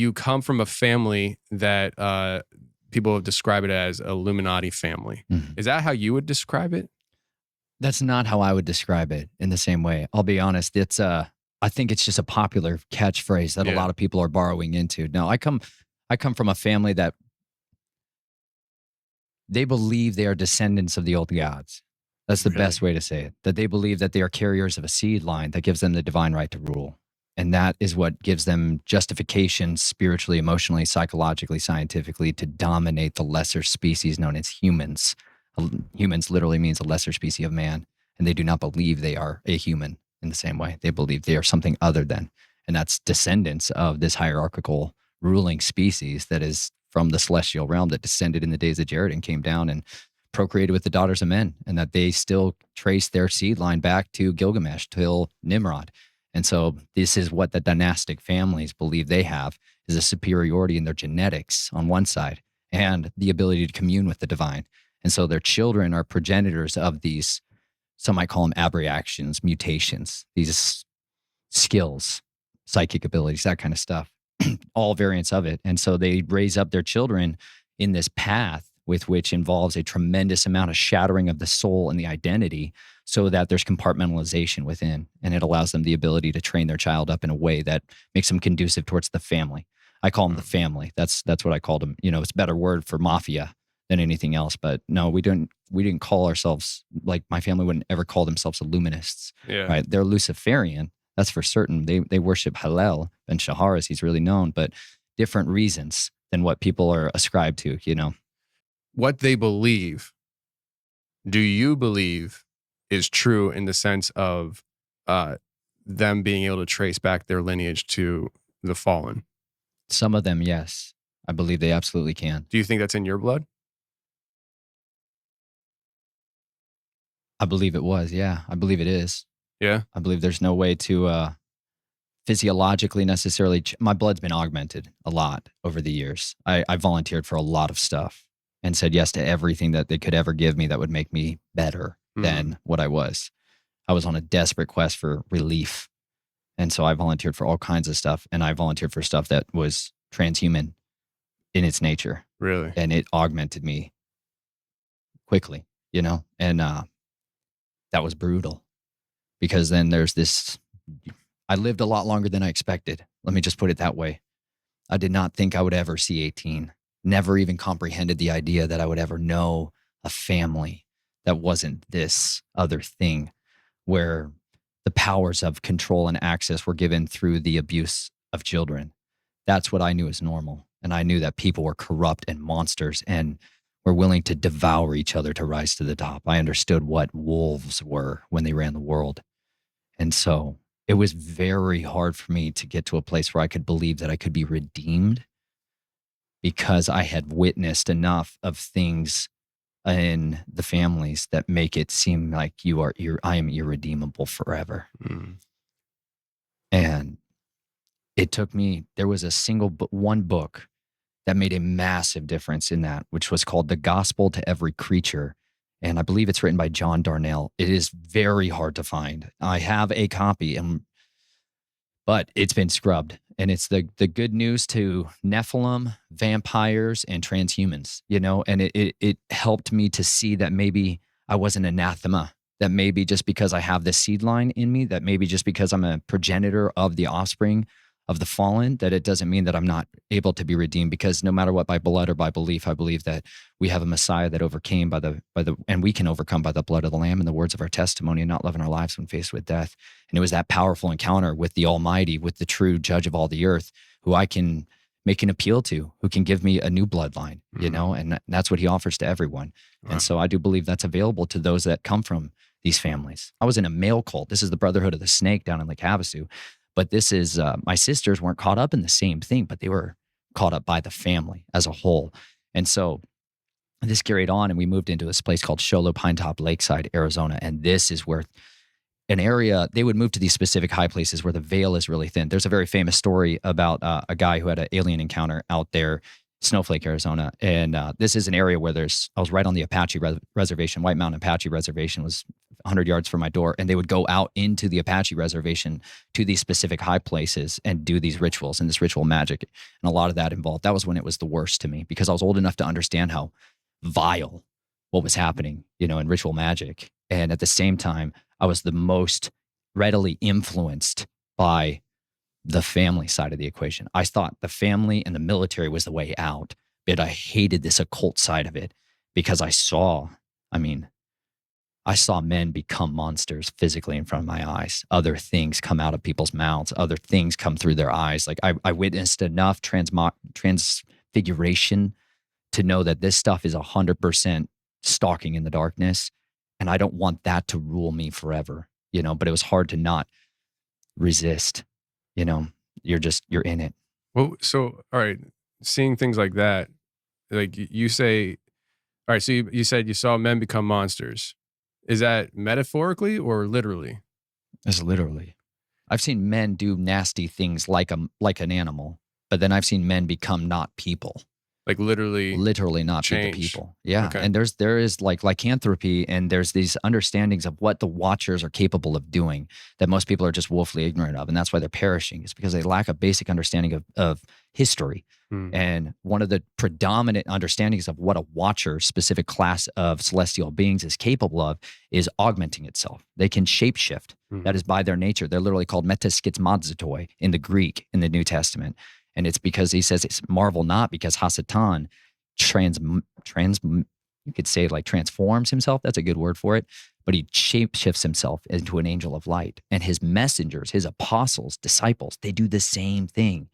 you come from a family that people describe it as Illuminati family. Is that how you would describe it? That's not how I would describe it in the same way. I'll be honest. I think it's just a popular catchphrase that a lot of people are borrowing into. No, I come from a family that they believe they are descendants of the old gods. That's the best way to say it. That they believe that they are carriers of a seed line that gives them the divine right to rule. And that is what gives them justification spiritually, emotionally, psychologically, scientifically to dominate the lesser species known as humans. Humans literally means a lesser species of man. And they do not believe they are a human in the same way. They believe they are something other than. And that's descendants of this hierarchical ruling species that is from the celestial realm that descended in the days of Jared and came down and procreated with the daughters of men, and that they still trace their seed line back to Gilgamesh till Nimrod. And so this is what the dynastic families believe they have, is a superiority in their genetics on one side and the ability to commune with the divine. And so their children are progenitors of these, some might call them abreactions, mutations, these skills, psychic abilities, that kind of stuff, all variants of it. And so they raise up their children in this path with which involves a tremendous amount of shattering of the soul and the identity so that there's compartmentalization within, and it allows them the ability to train their child up in a way that makes them conducive towards the family. I call them the family. That's what I called them. You know, it's a better word for mafia than anything else. But no, we didn't call ourselves, like my family wouldn't ever call themselves Illuminists. Right? They're Luciferian. That's for certain. They worship Hallel and Shahar, as he's really known, but different reasons than what people are ascribed to, you know. What they believe, do you believe is true in the sense of them being able to trace back their lineage to the fallen? Some of them, yes. I believe they absolutely can. Do you think that's in your blood? I believe it was, yeah. I believe it is. Yeah? I believe there's no way to physiologically necessarily... my blood's been augmented a lot over the years. I volunteered for a lot of stuff and said yes to everything that they could ever give me that would make me better than what I was. I was on a desperate quest for relief. And so I volunteered for all kinds of stuff. And I volunteered for stuff that was transhuman in its nature. Really? And it augmented me quickly, you know? And that was brutal. Because then there's this... I lived a lot longer than I expected. Let me just put it that way. I did not think I would ever see 18. Never even comprehended the idea that I would ever know a family that wasn't this other thing, where the powers of control and access were given through the abuse of children. That's what I knew as normal. And I knew that people were corrupt and monsters and were willing to devour each other to rise to the top. I understood what wolves were when they ran the world. And so it was very hard for me to get to a place where I could believe that I could be redeemed, because I had witnessed enough of things in the families that make it seem like I am irredeemable forever. And it took me, there was one book that made a massive difference in that, which was called The Gospel to Every Creature. And I believe it's written by John Darnell. It is very hard to find. I have a copy, but it's been scrubbed. And it's the good news to Nephilim, vampires, and transhumans, you know? And it helped me to see that maybe I wasn't anathema, that maybe just because I have this seed line in me, that maybe just because I'm a progenitor of the offspring of the fallen, that it doesn't mean that I'm not able to be redeemed. Because no matter what, by blood or by belief, I believe that we have a Messiah that overcame and we can overcome by the blood of the Lamb and the words of our testimony, and not loving our lives when faced with death. And it was that powerful encounter with the Almighty, with the true judge of all the earth, who I can make an appeal to, who can give me a new bloodline, you know, and that's what he offers to everyone. Wow. And so I do believe that's available to those that come from these families. I was in a male cult. This is the Brotherhood of the Snake down in Lake Havasu. But this is, my sisters weren't caught up in the same thing, but they were caught up by the family as a whole. And so this carried on, and we moved into this place called Show Low Pinetop, Lakeside, Arizona. And this is where an area, they would move to these specific high places where the veil is really thin. There's a very famous story about a guy who had an alien encounter out there, Snowflake, Arizona. And this is an area where I was right on the Apache reservation. White Mountain Apache Reservation was 100 yards from my door, and they would go out into the Apache reservation to these specific high places and do these rituals and this ritual magic. And a lot of that involved, that was when it was the worst to me, because I was old enough to understand how vile what was happening, in ritual magic. And at the same time, I was the most readily influenced by the family side of the equation. I thought the family and the military was the way out, but I hated this occult side of it because I saw men become monsters physically in front of my eyes. Other things come out of people's mouths. Other things come through their eyes. Like I witnessed enough transfiguration to know that this stuff is 100% stalking in the darkness. And I don't want that to rule me forever, but it was hard to not resist. You're in it. Well, so, all right, seeing things like that, like you say, all right, so you said you saw men become monsters. Is that metaphorically or literally? It's literally. I've seen men do nasty things like an animal, but then I've seen men become not people. Like literally not change. be the people. Yeah. Okay. And there is like lycanthropy, and there's these understandings of what the watchers are capable of doing that most people are just woefully ignorant of. And that's why they're perishing. It's because they lack a basic understanding of history. And one of the predominant understandings of what a watcher, specific class of celestial beings, is capable of is augmenting itself. They can shapeshift. That is by their nature. They're literally called metaschizmadzotoi in the Greek in the New Testament. And it's because he says it's marvel not, because Hasatan you could say like transforms himself. That's a good word for it. But he shapeshifts himself into an angel of light. And his messengers, his apostles, disciples, they do the same thing.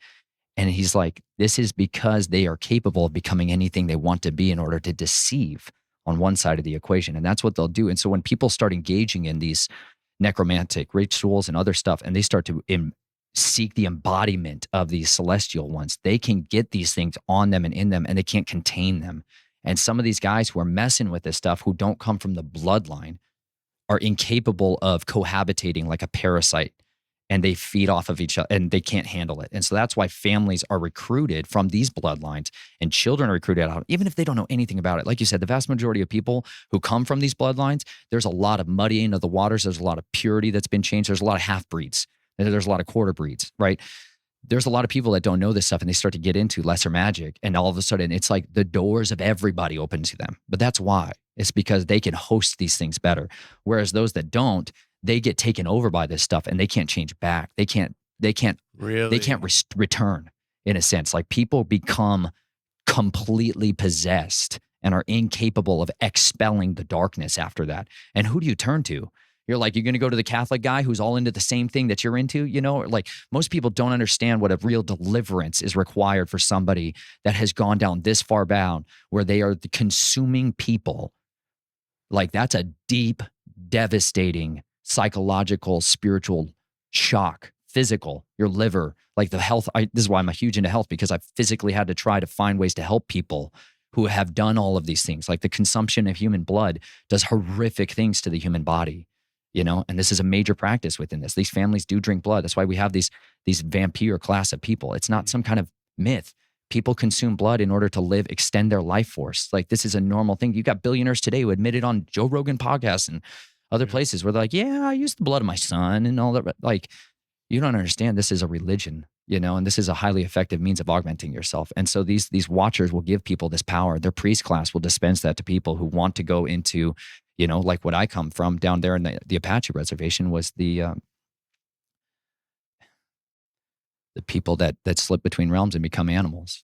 And he's like, this is because they are capable of becoming anything they want to be in order to deceive on one side of the equation. And that's what they'll do. And so when people start engaging in these necromantic rituals and other stuff, and they start to seek the embodiment of these celestial ones, they can get these things on them and in them, and they can't contain them. And some of these guys who are messing with this stuff, who don't come from the bloodline, are incapable of cohabitating like a parasite, and they feed off of each other, and they can't handle it. And so that's why families are recruited from these bloodlines, and children are recruited out, even if they don't know anything about it. Like you said, the vast majority of people who come from these bloodlines, there's a lot of muddying of the waters. There's a lot of purity that's been changed. There's a lot of half-breeds. There's a lot of quarter breeds, right? There's a lot of people that don't know this stuff, and they start to get into lesser magic, and all of a sudden it's like the doors of everybody open to them. But that's why. It's because they can host these things better. Whereas those that don't, they get taken over by this stuff, and they can't change back. They can't return, in a sense. Like, people become completely possessed and are incapable of expelling the darkness after that. And who do you turn to? You're going to go to the Catholic guy who's all into the same thing that you're into, Like, most people don't understand what a real deliverance is required for somebody that has gone down this far down, where they are consuming people. Like, that's a deep, devastating psychological, spiritual shock, physical, your liver, like the health. This is why I'm huge into health, because I've physically had to try to find ways to help people who have done all of these things. Like, the consumption of human blood does horrific things to the human body. And this is a major practice within this. These families do drink blood. That's why we have these vampire class of people. It's not some kind of myth. People consume blood in order to extend their life force. Like, this is a normal thing. You got billionaires today who admit it on Joe Rogan podcasts and other places, where they're like, yeah, I used the blood of my son and all that. Like, you don't understand. This is a religion, and this is a highly effective means of augmenting yourself. And so these watchers will give people this power. Their priest class will dispense that to people who want to go into, like what I come from down there in the Apache reservation, was the people that slip between realms and become animals.